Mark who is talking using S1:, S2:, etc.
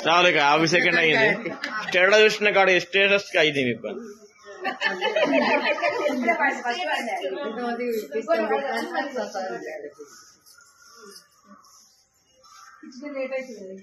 S1: చాలు ఇక 50 సెకండ్ అయింది. స్టేటస్ చూసిన కాడ స్టేటస్ అయింది మీకు. లేట్ అవుతుంది